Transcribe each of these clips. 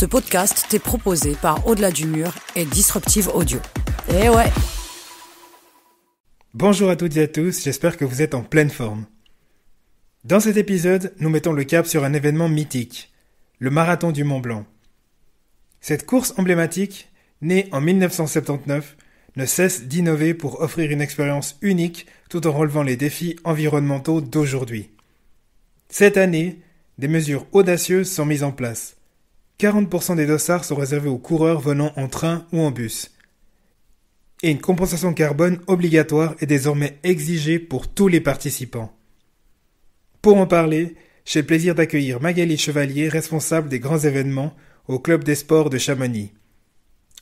Ce podcast t'est proposé par Au-delà du mur et Disruptive Audio. Eh ouais! Bonjour à toutes et à tous, j'espère que vous êtes en pleine forme. Dans cet épisode, nous mettons le cap sur un événement mythique, le Marathon du Mont Blanc. Cette course emblématique, née en 1979, ne cesse d'innover pour offrir une expérience unique tout en relevant les défis environnementaux d'aujourd'hui. Cette année, des mesures audacieuses sont mises en place. 40% des dossards sont réservés aux coureurs venant en train ou en bus. Et une compensation carbone obligatoire est désormais exigée pour tous les participants. Pour en parler, j'ai le plaisir d'accueillir Magali Chevalier, responsable des grands événements au Club des Sports de Chamonix.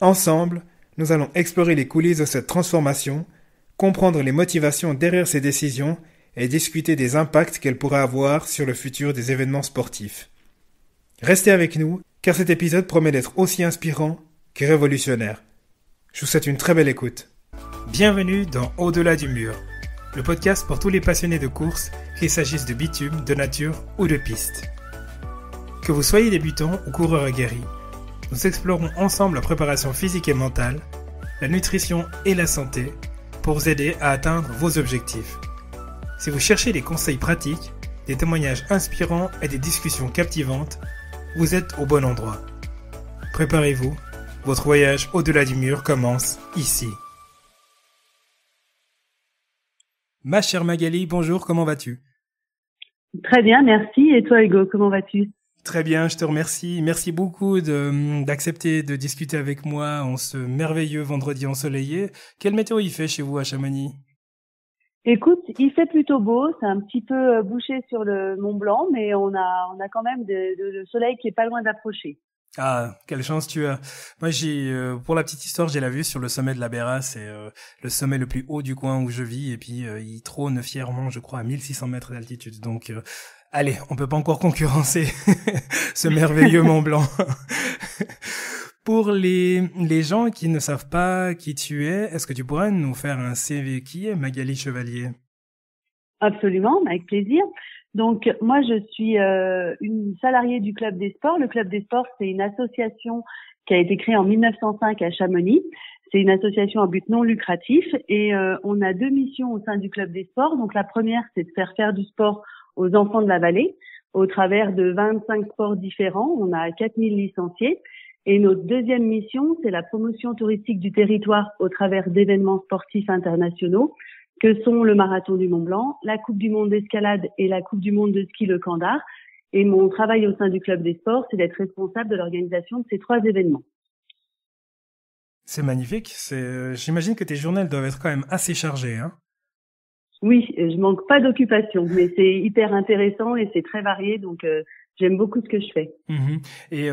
Ensemble, nous allons explorer les coulisses de cette transformation, comprendre les motivations derrière ces décisions et discuter des impacts qu'elles pourraient avoir sur le futur des événements sportifs. Restez avec nous, car cet épisode promet d'être aussi inspirant que révolutionnaire. Je vous souhaite une très belle écoute. Bienvenue dans Au-delà du mur, le podcast pour tous les passionnés de course, qu'il s'agisse de bitume, de nature ou de piste. Que vous soyez débutant ou coureur aguerri, nous explorons ensemble la préparation physique et mentale, la nutrition et la santé pour vous aider à atteindre vos objectifs. Si vous cherchez des conseils pratiques, des témoignages inspirants et des discussions captivantes, vous êtes au bon endroit. Préparez-vous, votre voyage au-delà du mur commence ici. Ma chère Magali, bonjour, comment vas-tu? Très bien, merci. Et toi, Hugo, comment vas-tu? Très bien, je te remercie. Merci beaucoup d'accepter de discuter avec moi en ce merveilleux vendredi ensoleillé. Quelle météo il fait chez vous à Chamonix? Écoute, il fait plutôt beau. C'est un petit peu bouché sur le Mont Blanc, mais on a quand même le soleil qui est pas loin d'approcher. Ah, quelle chance tu as. Moi, pour la petite histoire, j'ai la vue sur le sommet de la Béra. C'est le sommet le plus haut du coin où je vis. Et puis, il trône fièrement, je crois, à 1600 mètres d'altitude. Donc, allez, on peut pas encore concurrencer ce merveilleux Mont Blanc. Pour les gens qui ne savent pas qui tu es, est-ce que tu pourrais nous faire un CV? Qui est Magali Chevalier? Absolument, avec plaisir. Donc, moi, je suis une salariée du Club des Sports. Le Club des Sports, c'est une association qui a été créée en 1905 à Chamonix. C'est une association à but non lucratif et on a deux missions au sein du Club des Sports. Donc, la première, c'est de faire du sport aux enfants de la vallée au travers de 25 sports différents. On a 4000 licenciés. Et notre deuxième mission, c'est la promotion touristique du territoire au travers d'événements sportifs internationaux que sont le Marathon du Mont Blanc, la Coupe du Monde d'escalade et la Coupe du Monde de ski Le Candard. Et mon travail au sein du Club des Sports, c'est d'être responsable de l'organisation de ces trois événements. C'est magnifique. J'imagine que tes journées doivent être quand même assez chargées, hein? Oui, je manque pas d'occupation, mais c'est hyper intéressant et c'est très varié, donc j'aime beaucoup ce que je fais. Et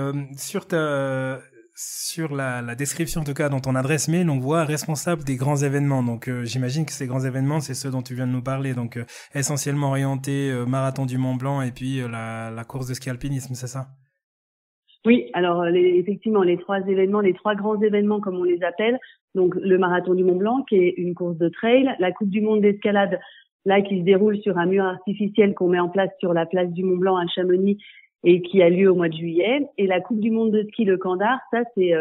sur la description, en tout cas, dans ton adresse mail, on voit responsable des grands événements. Donc, j'imagine que ces grands événements, c'est ceux dont tu viens de nous parler. Donc, essentiellement orienté Marathon du Mont Blanc et puis la course de ski alpinisme, c'est ça? Oui, alors effectivement, les trois grands événements comme on les appelle. Donc, le Marathon du Mont Blanc, qui est une course de trail, la Coupe du Monde d'escalade, là, qui se déroule sur un mur artificiel qu'on met en place sur la place du Mont Blanc à Chamonix et qui a lieu au mois de juillet. Et la Coupe du Monde de ski Le Candard, ça, c'est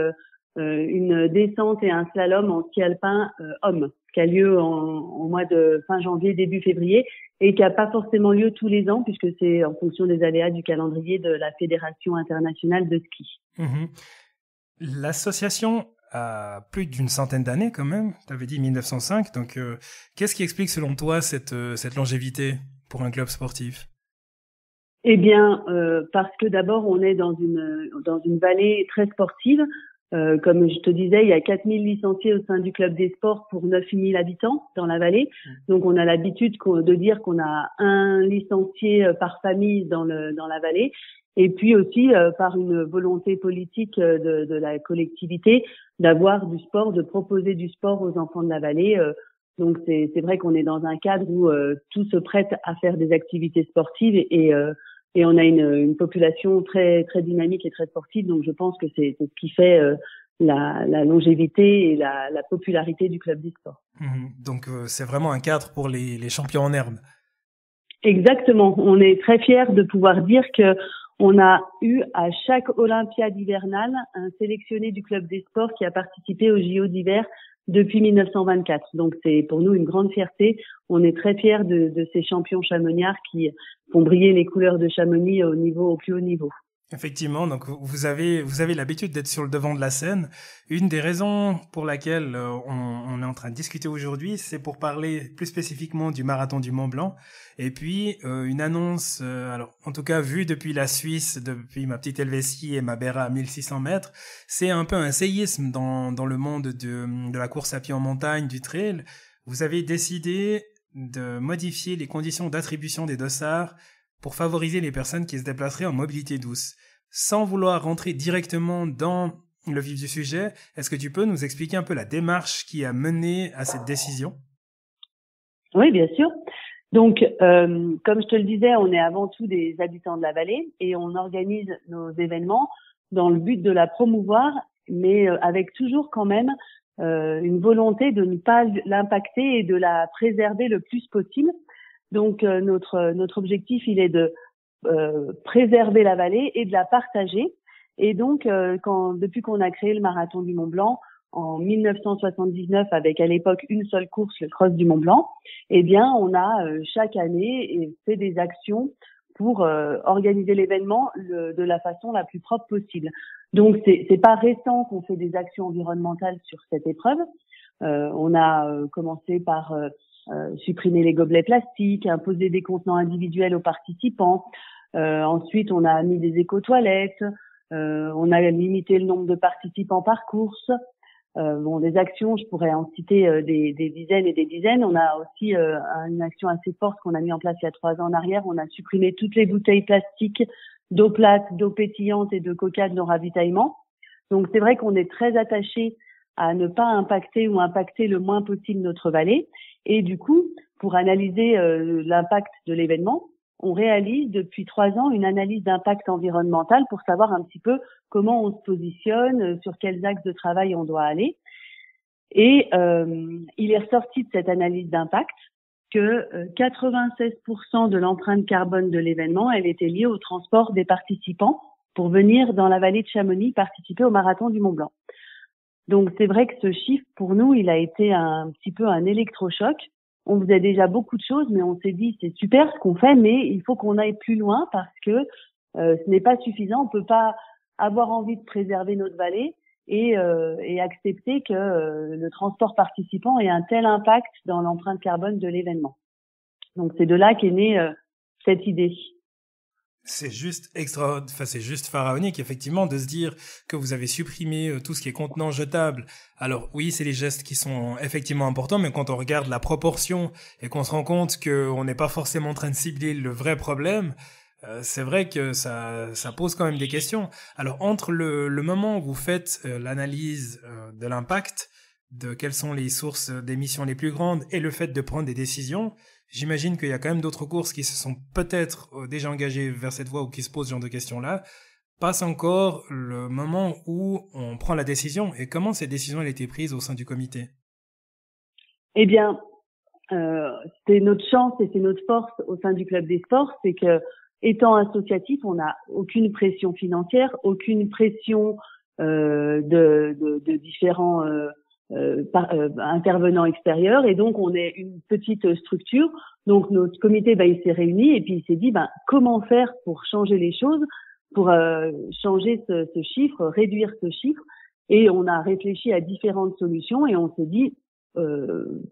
une descente et un slalom en ski alpin homme, qui a lieu au mois de fin janvier, début février, et qui n'a pas forcément lieu tous les ans, puisque c'est en fonction des aléas du calendrier de la Fédération internationale de ski. L'association a plus d'une centaine d'années quand même, tu avais dit 1905, donc qu'est-ce qui explique selon toi cette longévité pour un club sportif? Eh bien, parce que d'abord, on est dans une vallée très sportive. Comme je te disais, il y a 4000 licenciés au sein du Club des Sports pour 9000 habitants dans la vallée. Donc, on a l'habitude de dire qu'on a un licencié par famille dans la vallée. Et puis aussi, par une volonté politique de la collectivité d'avoir du sport, de proposer du sport aux enfants de la vallée. Donc, c'est vrai qu'on est dans un cadre où tout se prête à faire des activités sportives et on a une population très très dynamique et très sportive. Donc, je pense que c'est ce qui fait la longévité et la popularité du Club des Sports. Donc, c'est vraiment un cadre pour les champions en herbe. Exactement. On est très fiers de pouvoir dire que On a eu à chaque Olympiade hivernale un sélectionné du club des sports qui a participé aux JO d'hiver depuis 1924. Donc c'est pour nous une grande fierté. On est très fiers de ces champions chamonniards qui font briller les couleurs de Chamonix au plus haut niveau. Effectivement, donc vous avez l'habitude d'être sur le devant de la scène. Une des raisons pour laquelle on est en train de discuter aujourd'hui, c'est pour parler plus spécifiquement du marathon du Mont Blanc. Et puis une annonce, alors en tout cas vue depuis la Suisse, depuis ma petite Helvétie et ma Béra à 1600 mètres, c'est un peu un séisme dans le monde de la course à pied en montagne, du trail. Vous avez décidé de modifier les conditions d'attribution des dossards pour favoriser les personnes qui se déplaceraient en mobilité douce. Sans vouloir rentrer directement dans le vif du sujet, est-ce que tu peux nous expliquer un peu la démarche qui a mené à cette décision? Oui, bien sûr. Donc, comme je te le disais, on est avant tout des habitants de la vallée et on organise nos événements dans le but de la promouvoir, mais avec toujours quand même une volonté de ne pas l'impacter et de la préserver le plus possible. Donc notre objectif, il est de préserver la vallée et de la partager. Et donc depuis qu'on a créé le marathon du Mont Blanc en 1979 avec à l'époque une seule course, le cross du Mont Blanc, eh bien on a chaque année fait des actions pour organiser l'événement de la façon la plus propre possible. Donc c'est pas récent qu'on fait des actions environnementales sur cette épreuve. On a commencé par supprimer les gobelets plastiques, imposer des contenants individuels aux participants. Ensuite, on a mis des éco-toilettes. On a limité le nombre de participants par course. Des actions, je pourrais en citer des dizaines et des dizaines. On a aussi une action assez forte qu'on a mis en place il y a 3 ans en arrière. On a supprimé toutes les bouteilles plastiques d'eau plate, d'eau pétillante et de coca de nos ravitaillements. Donc, c'est vrai qu'on est très attaché à ne pas impacter le moins possible notre vallée. Et du coup, pour analyser l'impact de l'événement, on réalise depuis 3 ans une analyse d'impact environnemental pour savoir un petit peu comment on se positionne, sur quels axes de travail on doit aller. Et il est ressorti de cette analyse d'impact que 96% de l'empreinte carbone de l'événement, elle était liée au transport des participants pour venir dans la vallée de Chamonix participer au marathon du Mont Blanc. Donc c'est vrai que ce chiffre, pour nous, il a été un petit peu un électrochoc. On faisait déjà beaucoup de choses, mais on s'est dit c'est super ce qu'on fait, mais il faut qu'on aille plus loin parce que ce n'est pas suffisant. On peut pas avoir envie de préserver notre vallée et accepter que le transport participant ait un tel impact dans l'empreinte carbone de l'événement. Donc c'est de là qu'est née cette idée. C'est juste c'est juste pharaonique, effectivement, de se dire que vous avez supprimé tout ce qui est contenant jetable. Alors oui, c'est les gestes qui sont effectivement importants, mais quand on regarde la proportion et qu'on se rend compte qu'on n'est pas forcément en train de cibler le vrai problème, c'est vrai que ça pose quand même des questions. Alors entre le moment où vous faites l'analyse de l'impact, de quelles sont les sources d'émissions les plus grandes et le fait de prendre des décisions, j'imagine qu'il y a quand même d'autres courses qui se sont peut-être déjà engagées vers cette voie ou qui se posent ce genre de questions-là. Passe encore le moment où on prend la décision et comment cette décision elle a été prise au sein du comité? Eh bien, c'est notre chance et c'est notre force au sein du club des sports, c'est que étant associatif, on n'a aucune pression financière, aucune pression de différents intervenants extérieurs, et donc on est une petite structure. Donc notre comité, il s'est réuni et puis il s'est dit comment faire pour changer les choses, pour changer ce chiffre, réduire ce chiffre, et on a réfléchi à différentes solutions et on s'est dit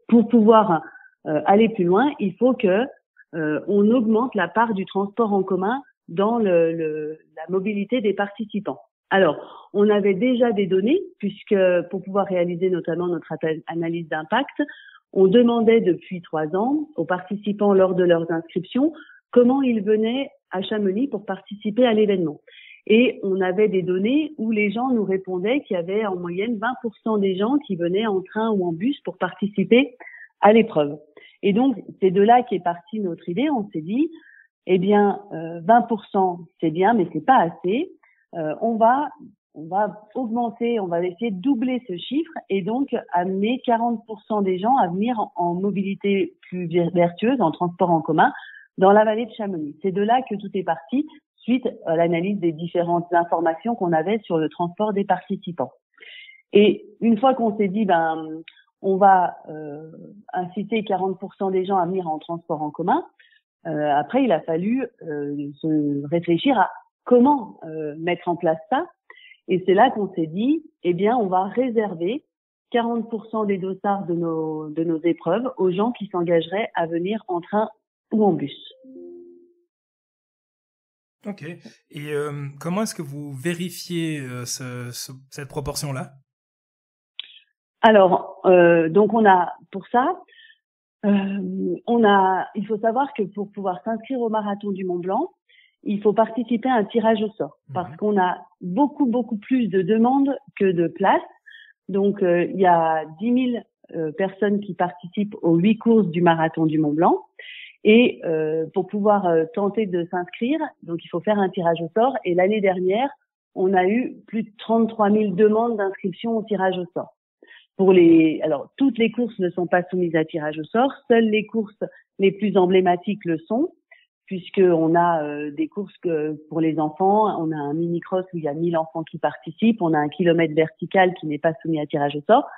pour pouvoir aller plus loin, il faut que on augmente la part du transport en commun dans la mobilité des participants. Alors, on avait déjà des données, puisque pour pouvoir réaliser notamment notre analyse d'impact, on demandait depuis 3 ans aux participants lors de leurs inscriptions comment ils venaient à Chamonix pour participer à l'événement. Et on avait des données où les gens nous répondaient qu'il y avait en moyenne 20% des gens qui venaient en train ou en bus pour participer à l'épreuve. Et donc, c'est de là qu'est partie notre idée. On s'est dit, 20% c'est bien, mais c'est pas assez. On va augmenter, on va essayer de doubler ce chiffre et donc amener 40% des gens à venir en mobilité plus vertueuse, en transport en commun, dans la vallée de Chamonix. C'est de là que tout est parti, suite à l'analyse des différentes informations qu'on avait sur le transport des participants. Et une fois qu'on s'est dit, on va inciter 40% des gens à venir en transport en commun, après il a fallu se réfléchir à comment mettre en place ça. Et c'est là qu'on s'est dit, on va réserver 40% des dossards de nos épreuves aux gens qui s'engageraient à venir en train ou en bus. Ok. Et comment est-ce que vous vérifiez cette proportion-là? Alors, donc pour ça, il faut savoir que pour pouvoir s'inscrire au marathon du Mont Blanc, il faut participer à un tirage au sort parce qu'on a beaucoup plus de demandes que de places. Donc, il y a 10 000 personnes qui participent aux 8 courses du marathon du Mont Blanc. Et pour pouvoir tenter de s'inscrire, donc il faut faire un tirage au sort. Et l'année dernière, on a eu plus de 33 000 demandes d'inscription au tirage au sort. Alors, toutes les courses ne sont pas soumises à tirage au sort. Seules les courses les plus emblématiques le sont, puisqu'on a des courses pour les enfants. On a un mini-cross où il y a 1000 enfants qui participent. On a un kilomètre vertical qui n'est pas soumis à tirage au sort.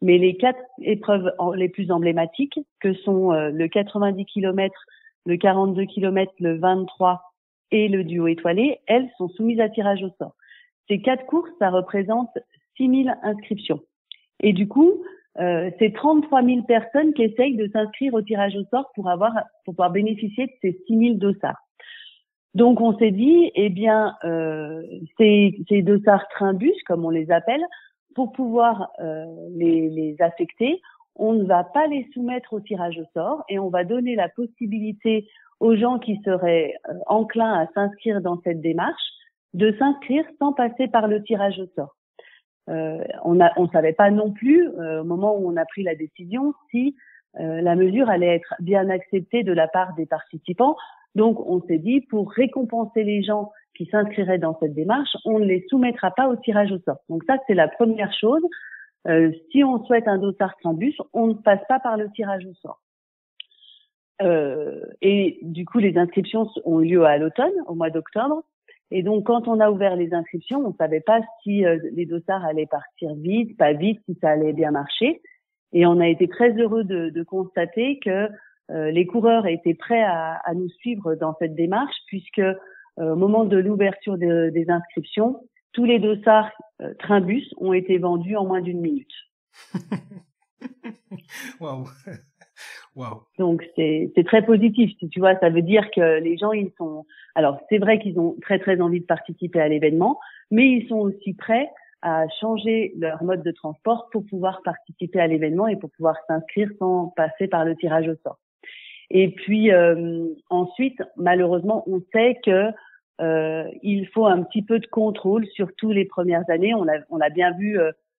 Mais les 4 épreuves les plus emblématiques, que sont le 90 km, le 42 km, le 23 et le duo étoilé, elles sont soumises à tirage au sort. Ces 4 courses, ça représente 6 000 inscriptions. Et du coup, c'est 33 000 personnes qui essayent de s'inscrire au tirage au sort pour pouvoir bénéficier de ces 6 000 dossards. Donc, on s'est dit, ces dossards train-bus, comme on les appelle, pour pouvoir les affecter, on ne va pas les soumettre au tirage au sort et on va donner la possibilité aux gens qui seraient enclins à s'inscrire dans cette démarche de s'inscrire sans passer par le tirage au sort. On savait pas non plus au moment où on a pris la décision si la mesure allait être bien acceptée de la part des participants. Donc on s'est dit, pour récompenser les gens qui s'inscriraient dans cette démarche, on ne les soumettra pas au tirage au sort. Donc ça, c'est la première chose. Si on souhaite un dossard train-bus, on ne passe pas par le tirage au sort. Et du coup, les inscriptions ont eu lieu à l'automne, au mois d'octobre. Et donc, quand on a ouvert les inscriptions, on ne savait pas si les dossards allaient partir vite, pas vite, si ça allait bien marcher. Et on a été très heureux de constater que les coureurs étaient prêts à nous suivre dans cette démarche, puisque au moment de l'ouverture des inscriptions, tous les dossards train-bus ont été vendus en moins d'1 minute. Waouh. Donc c'est très positif, si tu vois, ça veut dire que les gens alors c'est vrai qu'ils ont très envie de participer à l'événement, mais ils sont aussi prêts à changer leur mode de transport pour pouvoir participer à l'événement et pour pouvoir s'inscrire sans passer par le tirage au sort. Et puis ensuite, malheureusement, on sait que il faut un petit peu de contrôle, surtout les premières années. On l'a bien vu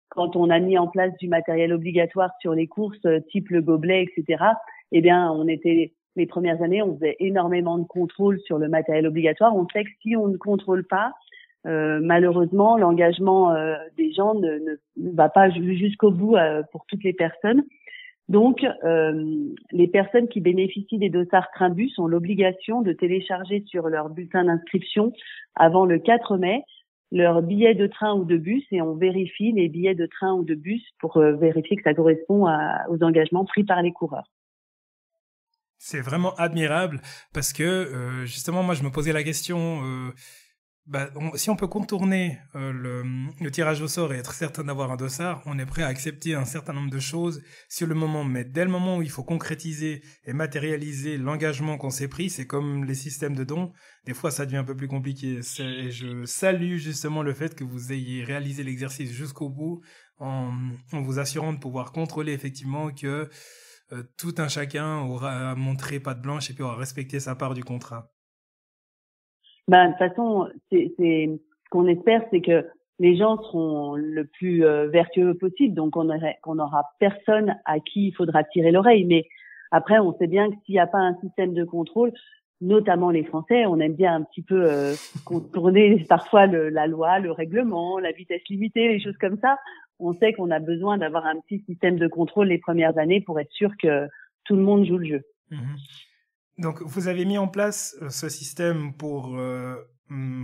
quand on a mis en place du matériel obligatoire sur les courses, type le gobelet, etc. Eh bien, les premières années, on faisait énormément de contrôle sur le matériel obligatoire. On sait que si on ne contrôle pas, malheureusement, l'engagement des gens ne va pas jusqu'au bout pour toutes les personnes. Donc, les personnes qui bénéficient des dossards train-bus ont l'obligation de télécharger sur leur bulletin d'inscription avant le 4 mai leur billet de train ou de bus, et on vérifie les billets de train ou de bus pour vérifier que ça correspond aux engagements pris par les coureurs. C'est vraiment admirable parce que justement, moi, je me posais la question... si on peut contourner le tirage au sort et être certain d'avoir un dossard, on est prêt à accepter un certain nombre de choses sur le moment. Mais dès le moment où il faut concrétiser et matérialiser l'engagement qu'on s'est pris, c'est comme les systèmes de dons. Des fois, ça devient un peu plus compliqué. Et je salue justement le fait que vous ayez réalisé l'exercice jusqu'au bout en vous assurant de pouvoir contrôler effectivement que tout un chacun aura montré patte blanche et puis aura respecté sa part du contrat. De toute façon, ce qu'on espère, c'est que les gens seront le plus vertueux possible. Donc, on aura personne à qui il faudra tirer l'oreille. Mais après, on sait bien que s'il n'y a pas un système de contrôle, notamment les Français, on aime bien un petit peu contourner parfois la loi, le règlement, la vitesse limitée, les choses comme ça. On sait qu'on a besoin d'avoir un petit système de contrôle les premières années pour être sûr que tout le monde joue le jeu. Mmh. Donc, vous avez mis en place ce système pour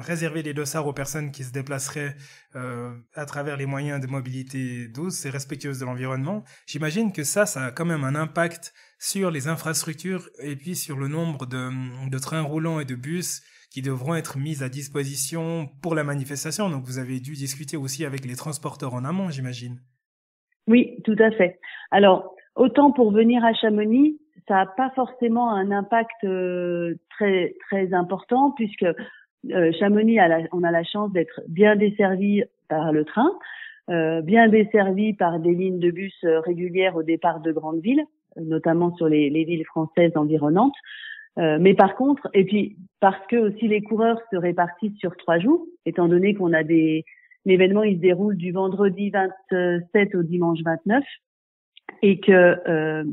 réserver les dossards aux personnes qui se déplaceraient à travers les moyens de mobilité douce et respectueuse de l'environnement, j'imagine que ça a quand même un impact sur les infrastructures et puis sur le nombre de trains roulants et de bus qui devront être mis à disposition pour la manifestation. Donc vous avez dû discuter aussi avec les transporteurs en amont, j'imagine. Oui, tout à fait. Alors, autant pour venir à Chamonix, ça n'a pas forcément un impact très très important puisque Chamonix, on a la chance d'être bien desservi par le train, bien desservi par des lignes de bus régulières au départ de grandes villes, notamment sur les villes françaises environnantes. Mais par contre, et puis parce que aussi les coureurs se répartissent sur 3 jours, étant donné qu'on a l'événement il se déroule du vendredi 27 au dimanche 29, et que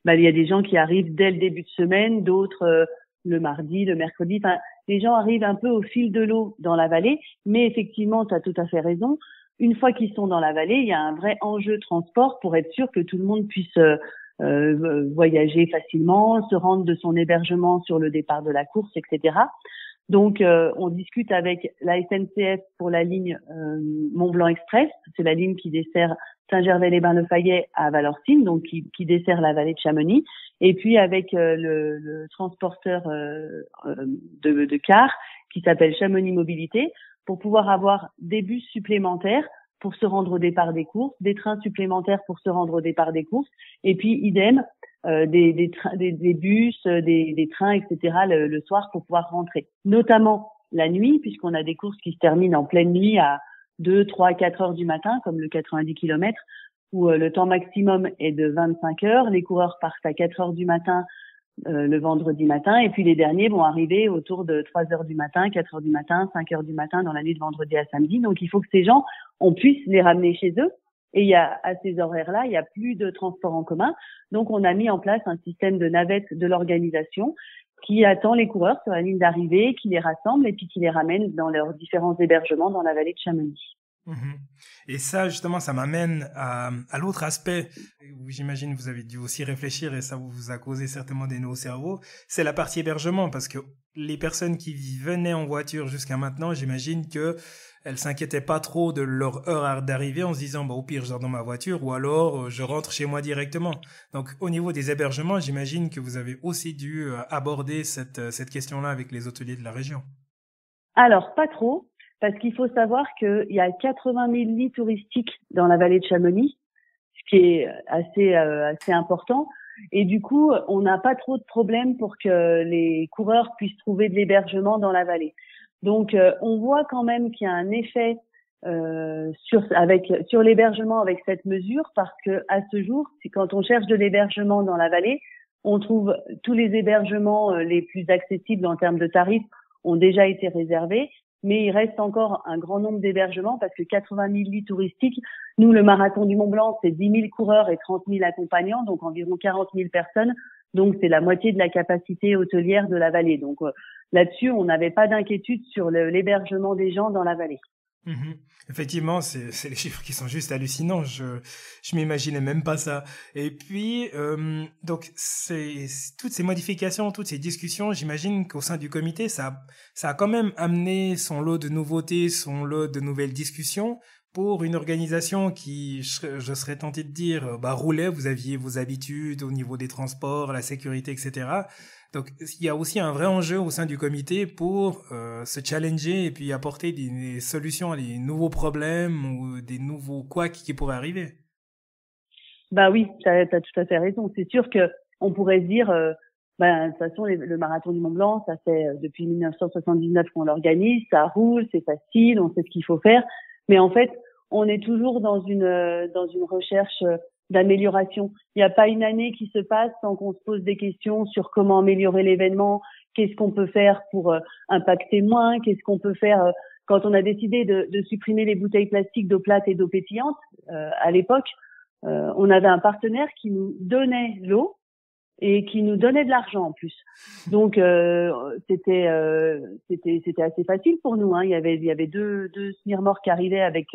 il y a des gens qui arrivent dès le début de semaine, d'autres le mardi, le mercredi. Enfin, les gens arrivent un peu au fil de l'eau dans la vallée, mais effectivement, tu as tout à fait raison. Une fois qu'ils sont dans la vallée, il y a un vrai enjeu transport pour être sûr que tout le monde puisse voyager facilement, se rendre de son hébergement sur le départ de la course, etc. Donc, on discute avec la SNCF pour la ligne Mont-Blanc Express. C'est la ligne qui dessert Saint-Gervais-les-Bains-le-Fayet à Valorcine, donc qui dessert la vallée de Chamonix. Et puis avec le transporteur de car qui s'appelle Chamonix Mobilité, pour pouvoir avoir des bus supplémentaires pour se rendre au départ des courses, des trains supplémentaires pour se rendre au départ des courses, et puis idem, des bus, des trains, etc. le soir pour pouvoir rentrer. Notamment la nuit, puisqu'on a des courses qui se terminent en pleine nuit à 2, 3, 4 heures du matin, comme le 90 km, où le temps maximum est de 25 heures. Les coureurs partent à 4 heures du matin le vendredi matin, et puis les derniers vont arriver autour de 3 heures du matin, 4 heures du matin, 5 heures du matin dans la nuit de vendredi à samedi. Donc il faut que ces gens, on puisse les ramener chez eux. Et à ces horaires-là, il n'y a plus de transport en commun. Donc on a mis en place un système de navette de l'organisation qui attend les coureurs sur la ligne d'arrivée, qui les rassemble et puis qui les ramène dans leurs différents hébergements dans la vallée de Chamonix. Et ça, justement, ça m'amène à l'autre aspect où j'imagine vous avez dû aussi réfléchir et ça vous a causé certainement des nœuds au cerveau, c'est la partie hébergement, parce que les personnes qui venaient en voiture jusqu'à maintenant, j'imagine que elles s'inquiétaient pas trop de leur heure d'arrivée en se disant au pire je dors dans ma voiture ou alors je rentre chez moi directement. Donc au niveau des hébergements, j'imagine que vous avez aussi dû aborder cette question-là avec les hôteliers de la région. Alors pas trop. Parce qu'il faut savoir qu'il y a 80 000 lits touristiques dans la vallée de Chamonix, ce qui est assez important. Et du coup, on n'a pas trop de problèmes pour que les coureurs puissent trouver de l'hébergement dans la vallée. Donc, on voit quand même qu'il y a un effet sur l'hébergement avec cette mesure, parce que à ce jour, quand on cherche de l'hébergement dans la vallée, on trouve tous les hébergements les plus accessibles en termes de tarifs ont déjà été réservés. Mais il reste encore un grand nombre d'hébergements parce que 80 000 lits touristiques, nous, le marathon du Mont-Blanc, c'est 10 000 coureurs et 30 000 accompagnants, donc environ 40 000 personnes. Donc, c'est la moitié de la capacité hôtelière de la vallée. Donc, là-dessus, on n'avait pas d'inquiétude sur l'hébergement des gens dans la vallée. Effectivement, c'est les chiffres qui sont juste hallucinants. Je m'imaginais même pas ça. Et puis, donc, toutes ces modifications, toutes ces discussions, j'imagine qu'au sein du comité, ça a quand même amené son lot de nouveautés, son lot de nouvelles discussions pour une organisation qui, je serais tenté de dire, roulait. Vous aviez vos habitudes au niveau des transports, la sécurité, etc. Donc, il y a aussi un vrai enjeu au sein du comité pour se challenger et puis apporter des solutions à des nouveaux problèmes ou des nouveaux couacs qui pourraient arriver. Bah oui, t'as tout à fait raison. C'est sûr que on pourrait se dire, de toute façon, le marathon du Mont-Blanc, ça fait depuis 1979 qu'on l'organise, ça roule, c'est facile, on sait ce qu'il faut faire. Mais en fait, on est toujours dans une recherche d'amélioration. Il n'y a pas une année qui se passe sans qu'on se pose des questions sur comment améliorer l'événement, qu'est-ce qu'on peut faire pour impacter moins, qu'est-ce qu'on peut faire quand on a décidé de supprimer les bouteilles plastiques d'eau plate et d'eau pétillante. À l'époque, on avait un partenaire qui nous donnait l'eau et qui nous donnait de l'argent en plus. Donc c'était assez facile pour nous, hein. Il y avait deux semi-remorques qui arrivaient avec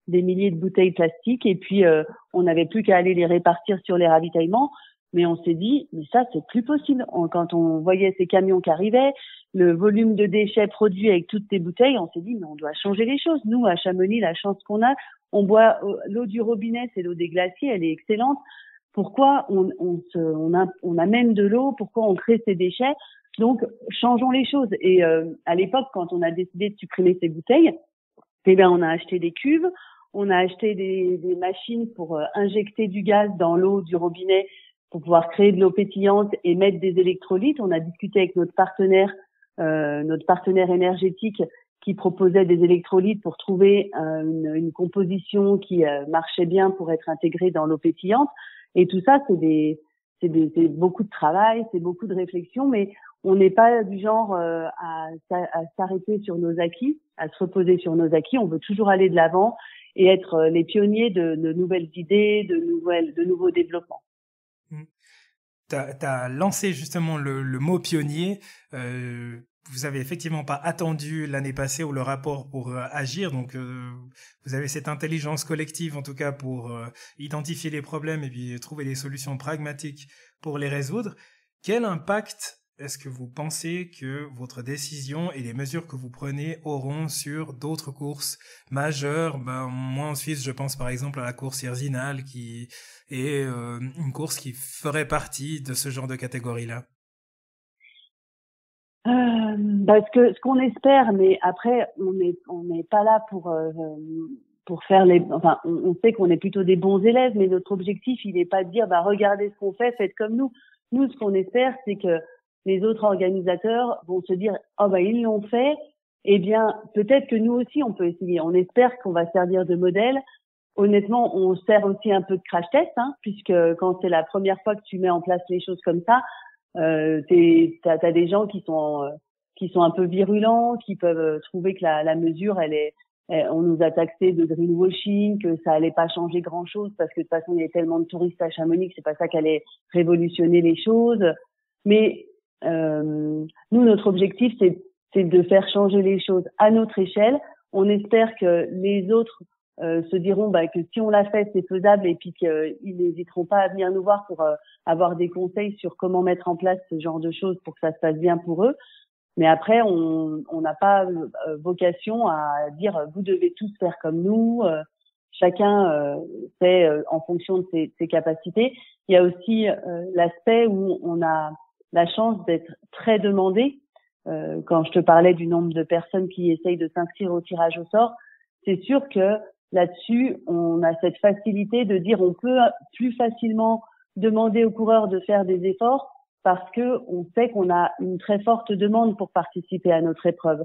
des milliers de bouteilles plastiques et puis on n'avait plus qu'à aller les répartir sur les ravitaillements. Mais on s'est dit, mais ça, c'est plus possible. Quand on voyait ces camions qui arrivaient, le volume de déchets produits avec toutes ces bouteilles, on s'est dit, mais on doit changer les choses. Nous, à Chamonix, la chance qu'on a, on boit l'eau du robinet, c'est l'eau des glaciers, elle est excellente. Pourquoi on amène de l'eau? Pourquoi on crée ces déchets? Donc, changeons les choses. Et à l'époque, quand on a décidé de supprimer ces bouteilles, eh ben, on a acheté des cuves, on a acheté des machines pour injecter du gaz dans l'eau du robinet pour pouvoir créer de l'eau pétillante et mettre des électrolytes. On a discuté avec notre partenaire énergétique qui proposait des électrolytes pour trouver une composition qui marchait bien pour être intégrée dans l'eau pétillante. Et tout ça, c'est beaucoup de travail, c'est beaucoup de réflexion, mais on n'est pas du genre à s'arrêter sur nos acquis, à se reposer sur nos acquis. On veut toujours aller de l'avant et être les pionniers de nouvelles idées, de nouveaux développements. T'as lancé justement le mot pionnier. Vous avez effectivement pas attendu l'année passée ou le rapport pour agir, donc vous avez cette intelligence collective en tout cas pour identifier les problèmes et puis trouver des solutions pragmatiques pour les résoudre. Quel impact est-ce que vous pensez que votre décision et les mesures que vous prenez auront sur d'autres courses majeures? Moi en Suisse, je pense par exemple à la course Hirsinal qui est une course qui ferait partie de ce genre de catégorie-là. Ce qu'on espère, mais après on n'est pas là pour faire on sait qu'on est plutôt des bons élèves, mais notre objectif il n'est pas de dire regardez ce qu'on fait, faites comme nous. Nous, ce qu'on espère, c'est que les autres organisateurs vont se dire ils l'ont fait, eh bien peut-être que nous aussi on peut essayer. On espère qu'on va servir de modèle. Honnêtement, on sert aussi un peu de crash test, puisque quand c'est la première fois que tu mets en place les choses comme ça, t'as des gens qui sont un peu virulents, qui peuvent trouver que la mesure on nous a taxé de greenwashing, que ça allait pas changer grand chose parce que de toute façon il y a tellement de touristes à Chamonix, c'est pas ça qui allait révolutionner les choses. Mais nous, notre objectif c'est de faire changer les choses à notre échelle. On espère que les autres se diront que si on l'a fait, c'est faisable et puis qu'ils n'hésiteront pas à venir nous voir pour avoir des conseils sur comment mettre en place ce genre de choses pour que ça se passe bien pour eux. Mais après, on n'a pas vocation à dire vous devez tous faire comme nous. Chacun fait en fonction de ses capacités. Il y a aussi l'aspect où on a la chance d'être très demandé. Quand je te parlais du nombre de personnes qui essayent de s'inscrire au tirage au sort, c'est sûr que là-dessus, on a cette facilité de dire on peut plus facilement demander aux coureurs de faire des efforts parce que on sait qu'on a une très forte demande pour participer à notre épreuve.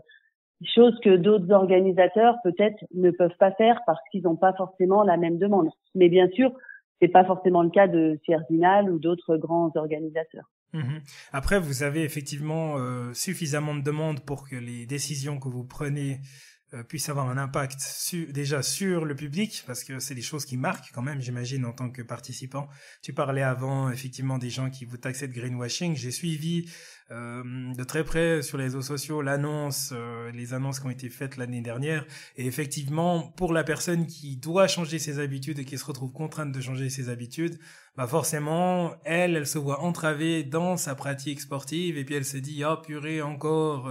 Chose que d'autres organisateurs peut-être ne peuvent pas faire parce qu'ils n'ont pas forcément la même demande. Mais bien sûr, c'est pas forcément le cas de Hirsinal ou d'autres grands organisateurs. Après, vous avez effectivement suffisamment de demandes pour que les décisions que vous prenez puisse avoir un impact déjà sur le public, parce que c'est des choses qui marquent quand même, j'imagine, en tant que participant. Tu parlais avant, effectivement, des gens qui vous taxaient de greenwashing. J'ai suivi de très près sur les réseaux sociaux les annonces qui ont été faites l'année dernière. Et effectivement, pour la personne qui doit changer ses habitudes et qui se retrouve contrainte de changer ses habitudes, forcément, elle se voit entravée dans sa pratique sportive et puis elle se dit « Ah, purée, encore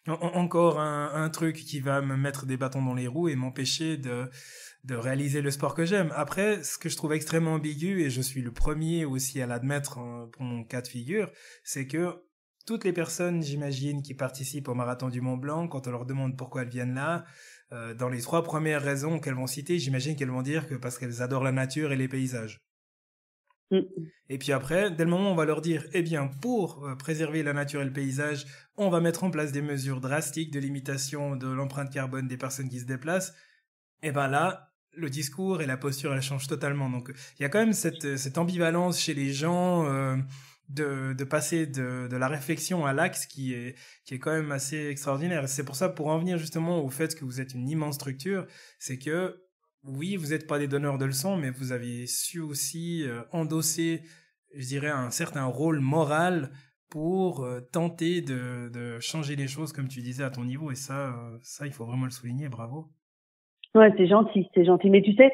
un truc qui va me mettre des bâtons dans les roues et m'empêcher de réaliser le sport que j'aime. » Après, ce que je trouve extrêmement ambigu, et je suis le premier aussi à l'admettre pour mon cas de figure, c'est que toutes les personnes, j'imagine, qui participent au Marathon du Mont-Blanc, quand on leur demande pourquoi elles viennent là, dans les 3 premières raisons qu'elles vont citer, j'imagine qu'elles vont dire que parce qu'elles adorent la nature et les paysages. Et puis après, dès le moment où on va leur dire, eh bien, pour préserver la nature et le paysage, on va mettre en place des mesures drastiques de limitation de l'empreinte carbone des personnes qui se déplacent, et là, le discours et la posture, elle change totalement. Donc, il y a quand même cette ambivalence chez les gens de passer de la réflexion à l'acte qui est quand même assez extraordinaire. C'est pour ça, pour en venir justement au fait que vous êtes une immense structure, c'est que oui, vous n'êtes pas des donneurs de leçons, mais vous avez su aussi endosser, je dirais, un certain rôle moral pour tenter de changer les choses, comme tu disais, à ton niveau. Et ça, il faut vraiment le souligner. Bravo. Ouais, c'est gentil. Mais tu sais,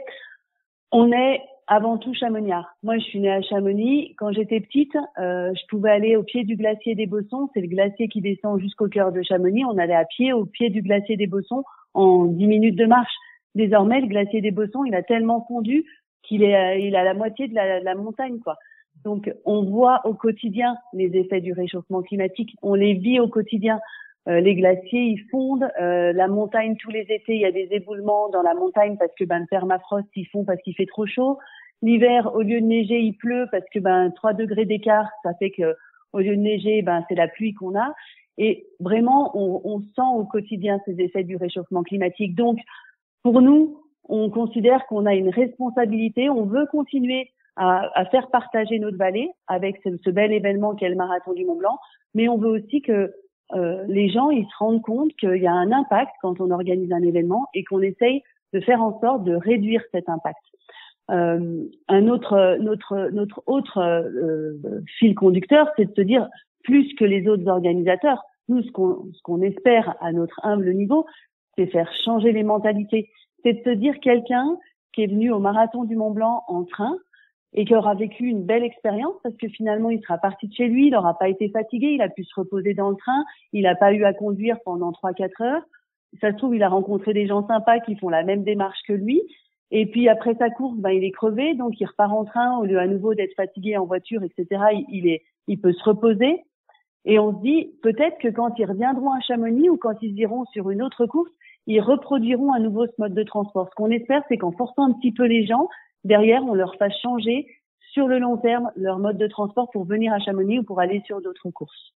on est avant tout Chamoniard. Moi, je suis née à Chamonix. Quand j'étais petite, je pouvais aller au pied du glacier des Bossons. C'est le glacier qui descend jusqu'au cœur de Chamonix. On allait à pied au pied du glacier des Bossons en 10 minutes de marche. Désormais, le glacier des Bossons, il a tellement fondu qu'il est, il a la moitié de la montagne, quoi. Donc, on voit au quotidien les effets du réchauffement climatique. On les vit au quotidien. Les glaciers, ils fondent. La montagne, tous les étés, il y a des éboulements dans la montagne parce que le permafrost, ils fond parce qu'il fait trop chaud. L'hiver, au lieu de neiger, il pleut parce que 3 degrés d'écart, ça fait que au lieu de neiger, c'est la pluie qu'on a. Et vraiment, on sent au quotidien ces effets du réchauffement climatique. Donc, pour nous, on considère qu'on a une responsabilité. On veut continuer à faire partager notre vallée avec ce bel événement qu'est le Marathon du Mont Blanc, mais on veut aussi que les gens ils se rendent compte qu'il y a un impact quand on organise un événement et qu'on essaye de faire en sorte de réduire cet impact. Notre autre fil conducteur, c'est de se dire plus que les autres organisateurs, nous ce qu'on espère à notre humble niveau, c'est faire changer les mentalités. C'est de se dire quelqu'un qui est venu au Marathon du Mont Blanc en train et qui aura vécu une belle expérience parce que finalement il sera parti de chez lui, il n'aura pas été fatigué, il a pu se reposer dans le train, il n'a pas eu à conduire pendant 3-4 heures. Ça se trouve, il a rencontré des gens sympas qui font la même démarche que lui. Et puis après sa course, il est crevé, donc il repart en train au lieu à nouveau d'être fatigué en voiture, etc. Il peut se reposer. Et on se dit peut-être que quand ils reviendront à Chamonix ou quand ils iront sur une autre course, ils reproduiront à nouveau ce mode de transport. Ce qu'on espère, c'est qu'en forçant un petit peu les gens, derrière, on leur fasse changer sur le long terme leur mode de transport pour venir à Chamonix ou pour aller sur d'autres courses.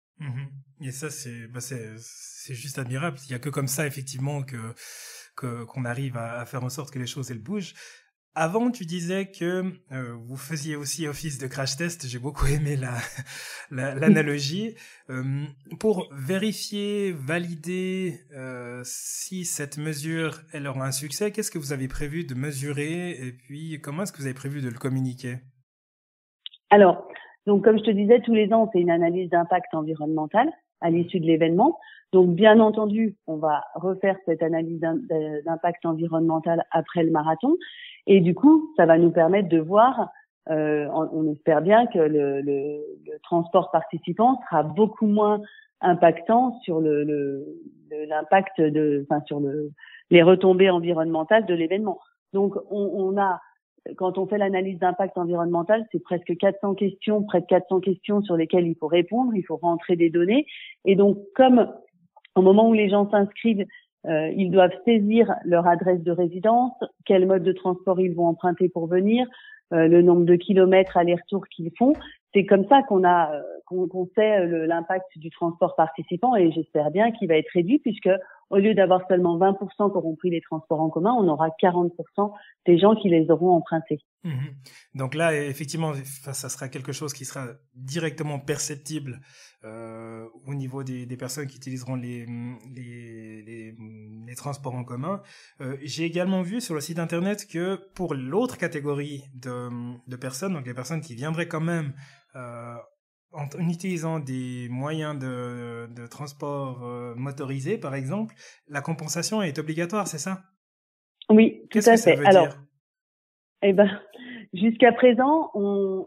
Et ça, c'est juste admirable. Il y a que comme ça, effectivement, qu'on arrive à faire en sorte que les choses elles bougent. Avant, tu disais que vous faisiez aussi office de crash test. J'ai beaucoup aimé l'analogie. Pour vérifier, valider si cette mesure elle aura un succès, qu'est-ce que vous avez prévu de mesurer et puis comment est-ce que vous avez prévu de le communiquer? Alors, donc comme je te disais, tous les ans, on fait une analyse d'impact environnemental à l'issue de l'événement. Donc, bien entendu, on va refaire cette analyse d'impact environnemental après le marathon. Et du coup, ça va nous permettre de voir, on espère bien que le transport participant sera beaucoup moins impactant sur l'impact sur les retombées environnementales de l'événement. Donc, quand on fait l'analyse d'impact environnemental, c'est presque 400 questions, près de 400 questions sur lesquelles il faut répondre, il faut rentrer des données. Et donc, comme au moment où les gens s'inscrivent, ils doivent saisir leur adresse de résidence, quel mode de transport ils vont emprunter pour venir, le nombre de kilomètres aller-retour qu'ils font. C'est comme ça qu'on sait l'impact du transport participant et j'espère bien qu'il va être réduit puisque au lieu d'avoir seulement 20% qui auront pris les transports en commun, on aura 40% des gens qui les auront empruntés. Donc là, effectivement, ça sera quelque chose qui sera directement perceptible au niveau des personnes qui utiliseront les transports en commun. J'ai également vu sur le site internet que pour l'autre catégorie de personnes, donc les personnes qui viendraient quand même en utilisant des moyens de transport motorisés, par exemple, la compensation est obligatoire, c'est ça? Oui, tout à fait. Alors, jusqu'à présent,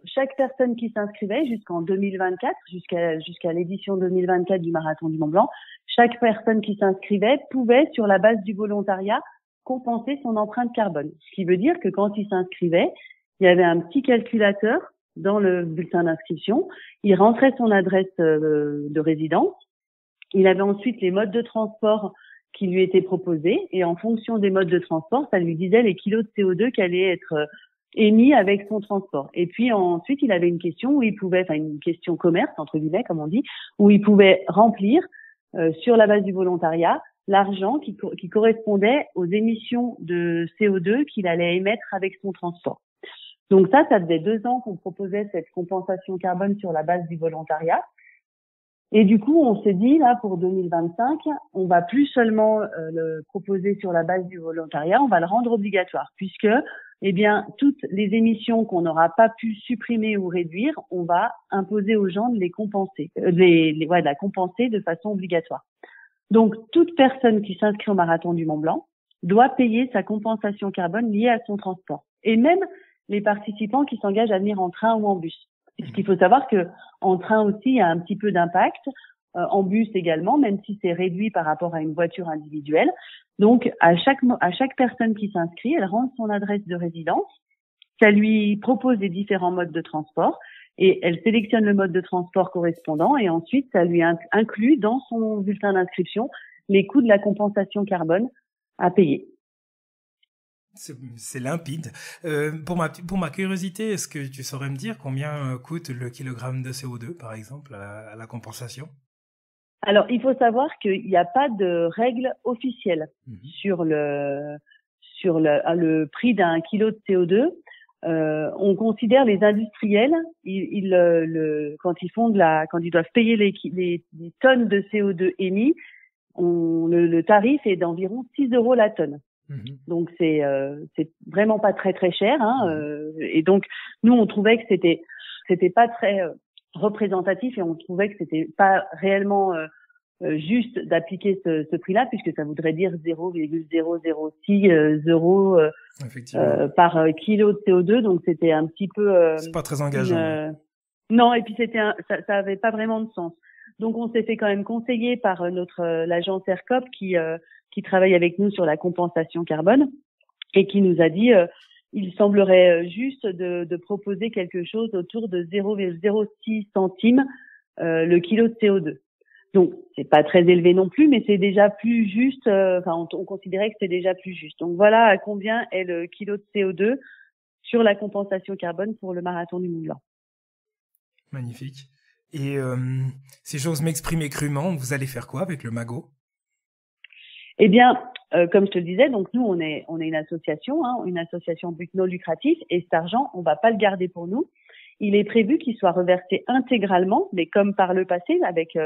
chaque personne qui s'inscrivait jusqu'en 2024, jusqu'à l'édition 2024 du Marathon du Mont Blanc, chaque personne qui s'inscrivait pouvait, sur la base du volontariat, compenser son empreinte carbone. Ce qui veut dire que quand il s'inscrivait, il y avait un petit calculateur dans le bulletin d'inscription. Il rentrait son adresse de résidence. Il avait ensuite les modes de transport qui lui étaient proposés et en fonction des modes de transport, ça lui disait les kilos de CO2 qui allaient être émis avec son transport. Et puis ensuite, il avait une question une question commerce, entre guillemets, comme on dit, où il pouvait remplir sur la base du volontariat l'argent qui correspondait aux émissions de CO2 qu'il allait émettre avec son transport. Donc ça faisait 2 ans qu'on proposait cette compensation carbone sur la base du volontariat. Et du coup, on s'est dit, là, pour 2025, on va plus seulement le proposer sur la base du volontariat, on va le rendre obligatoire, puisque, toutes les émissions qu'on n'aura pas pu supprimer ou réduire, on va imposer aux gens de les compenser, de la compenser de façon obligatoire. Donc, toute personne qui s'inscrit au Marathon du Mont Blanc doit payer sa compensation carbone liée à son transport. Et même les participants qui s'engagent à venir en train ou en bus. Puisqu'il faut savoir que en train aussi, il y a un petit peu d'impact, en bus également, même si c'est réduit par rapport à une voiture individuelle. Donc, à chaque personne qui s'inscrit, elle rentre son adresse de résidence. Ça lui propose les différents modes de transport et elle sélectionne le mode de transport correspondant et ensuite, ça lui inclut dans son bulletin d'inscription les coûts de la compensation carbone à payer. C'est limpide. Pour ma curiosité, est-ce que tu saurais me dire combien coûte le kilogramme de CO2, par exemple, à la compensation? Alors, il faut savoir qu'il n'y a pas de règle officielle sur le prix d'un kilo de CO2. On considère les industriels, quand ils doivent payer les tonnes de CO2 émis, le tarif est d'environ 6 € la tonne. Donc c'est vraiment pas très très cher, et donc nous on trouvait que c'était pas très représentatif et on trouvait que c'était pas réellement juste d'appliquer ce prix-là puisque ça voudrait dire 0,006 euros par kilo de CO2, donc c'était un petit peu c'est pas très engageant. Non, et puis ça avait pas vraiment de sens. Donc on s'est fait quand même conseiller par l'agence ERCOP qui travaille avec nous sur la compensation carbone et qui nous a dit il semblerait juste de proposer quelque chose autour de 0,06 centimes le kilo de CO2. Donc c'est pas très élevé non plus, mais c'est déjà plus juste. On considérait que c'est déjà plus juste. Donc voilà à combien est le kilo de CO2 sur la compensation carbone pour le marathon du Mont Blanc. Magnifique. Et si j'ose m'exprimer crûment, vous allez faire quoi avec le magot? Eh bien, comme je te le disais, donc nous on est une association, une association but non lucratif, et cet argent on va pas le garder pour nous. Il est prévu qu'il soit reversé intégralement, mais comme par le passé avec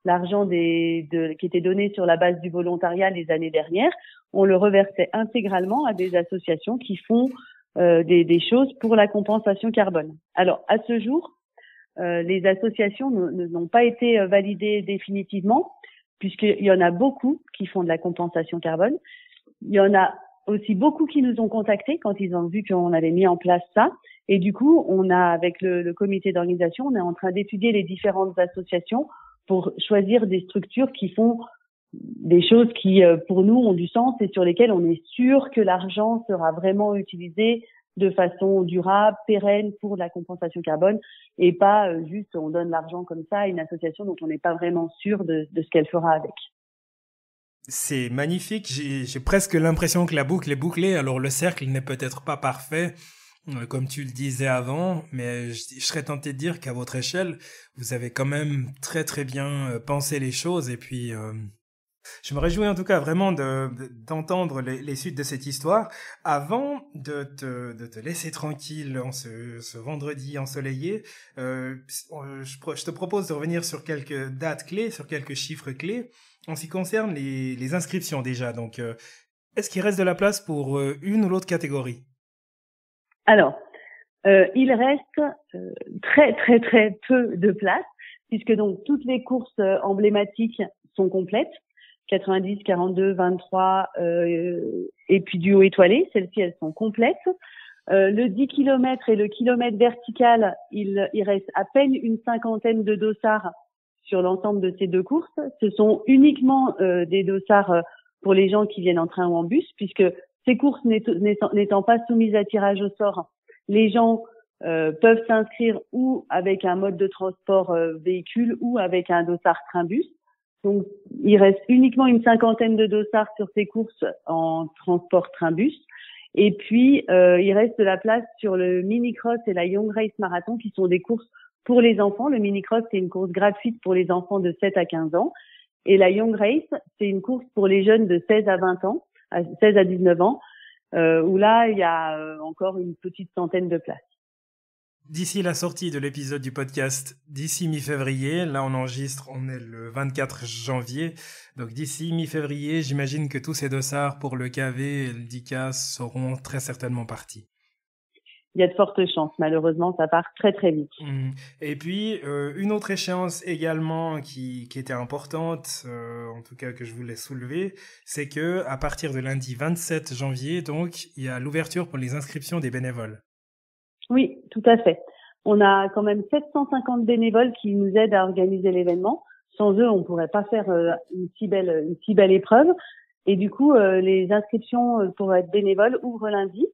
l'argent qui était donné sur la base du volontariat les années dernières, on le reversait intégralement à des associations qui font des choses pour la compensation carbone. Alors à ce jour, les associations n'ont pas été validées définitivement, puisqu'il y en a beaucoup qui font de la compensation carbone. Il y en a aussi beaucoup qui nous ont contactés quand ils ont vu qu'on avait mis en place ça. Et du coup, on a, avec le comité d'organisation, on est en train d'étudier les différentes associations pour choisir des structures qui font des choses qui, pour nous, ont du sens et sur lesquelles on est sûr que l'argent sera vraiment utilisé de façon durable, pérenne pour la compensation carbone et pas juste on donne l'argent comme ça à une association dont on n'est pas vraiment sûr de ce qu'elle fera avec. C'est magnifique, j'ai presque l'impression que la boucle est bouclée, alors le cercle n'est peut-être pas parfait, comme tu le disais avant, mais je serais tenté de dire qu'à votre échelle, vous avez quand même très très bien pensé les choses et puis... Je me réjouis en tout cas vraiment d'entendre les suites de cette histoire. Avant de te laisser tranquille en ce vendredi ensoleillé, je te propose de revenir sur quelques dates clés, sur quelques chiffres clés en ce qui concerne les inscriptions déjà. Donc, est-ce qu'il reste de la place pour une ou l'autre catégorie? Alors, il reste très très très peu de place puisque donc toutes les courses emblématiques sont complètes. 90, 42, 23 et puis du haut étoilé. Celles-ci, elles sont complètes. Le 10 km et le kilomètre vertical, il reste à peine une cinquantaine de dossards sur l'ensemble de ces deux courses. Ce sont uniquement des dossards pour les gens qui viennent en train ou en bus, puisque ces courses n'étant pas soumises à tirage au sort, les gens peuvent s'inscrire ou avec un mode de transport véhicule ou avec un dossard train-bus. Donc, il reste uniquement une cinquantaine de dossards sur ces courses en transport train-bus. Et puis, il reste de la place sur le mini-cross et la Young Race Marathon, qui sont des courses pour les enfants. Le mini-cross, c'est une course gratuite pour les enfants de 7 à 15 ans. Et la Young Race, c'est une course pour les jeunes de 16 à 20 ans, 16 à 19 ans, où là, il y a encore une petite centaine de places. D'ici la sortie de l'épisode du podcast, d'ici mi-février, là on enregistre, on est le 24 janvier, donc d'ici mi-février, j'imagine que tous ces dossards pour le KV et le 10K seront très certainement partis. Il y a de fortes chances, malheureusement, ça part très très vite. Et puis, une autre échéance également qui était importante, en tout cas que je voulais soulever, c'est que à partir de lundi 27 janvier, donc, il y a l'ouverture pour les inscriptions des bénévoles. Oui, tout à fait. On a quand même 750 bénévoles qui nous aident à organiser l'événement. Sans eux, on pourrait pas faire une si belle épreuve. Et du coup, les inscriptions pour être bénévole ouvrent lundi.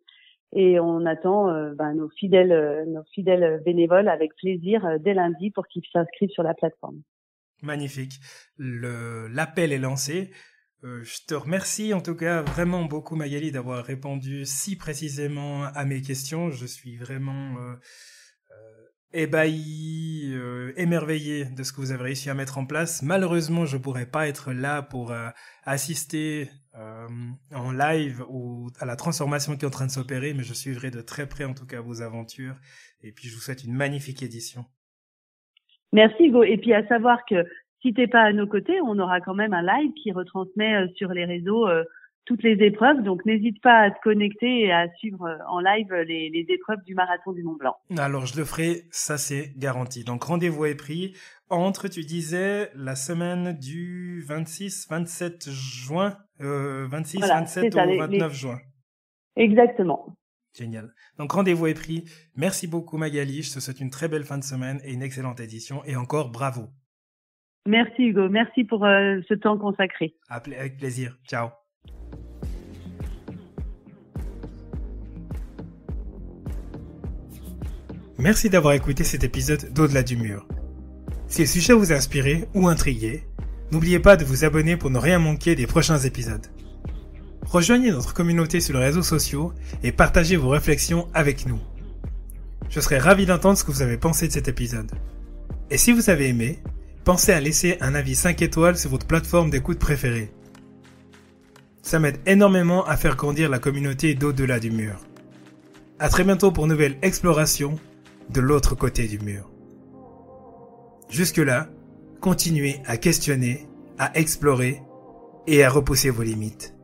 Et on attend nos fidèles bénévoles avec plaisir dès lundi pour qu'ils s'inscrivent sur la plateforme. Magnifique. L'appel est lancé. Je te remercie en tout cas vraiment beaucoup Magali d'avoir répondu si précisément à mes questions. Je suis vraiment ébahi, émerveillé de ce que vous avez réussi à mettre en place. Malheureusement, je pourrais pas être là pour assister en live ou à la transformation qui est en train de s'opérer, mais je suivrai de très près en tout cas vos aventures. Et puis je vous souhaite une magnifique édition. Merci Hugo. Et puis à savoir que si t'es pas à nos côtés, on aura quand même un live qui retransmet sur les réseaux toutes les épreuves. Donc n'hésite pas à te connecter et à suivre en live les épreuves du marathon du Mont Blanc. Alors je le ferai, ça c'est garanti. Donc rendez-vous est pris entre, tu disais, la semaine du 26-27 juin, 26, voilà, 27 au 29 juin. Exactement. Génial. Donc rendez-vous est pris. Merci beaucoup Magali, je te souhaite une très belle fin de semaine et une excellente édition. Et encore bravo. Merci Hugo, merci pour ce temps consacré. Avec plaisir, ciao. Merci d'avoir écouté cet épisode d'Au-delà du mur. Si le sujet vous a inspiré ou intrigué, n'oubliez pas de vous abonner pour ne rien manquer des prochains épisodes. Rejoignez notre communauté sur les réseaux sociaux et partagez vos réflexions avec nous. Je serai ravi d'entendre ce que vous avez pensé de cet épisode. Et si vous avez aimé, pensez à laisser un avis 5 étoiles sur votre plateforme d'écoute préférée. Ça m'aide énormément à faire grandir la communauté d'Au-delà du mur. À très bientôt pour une nouvelle exploration de l'autre côté du mur. Jusque-là, continuez à questionner, à explorer et à repousser vos limites.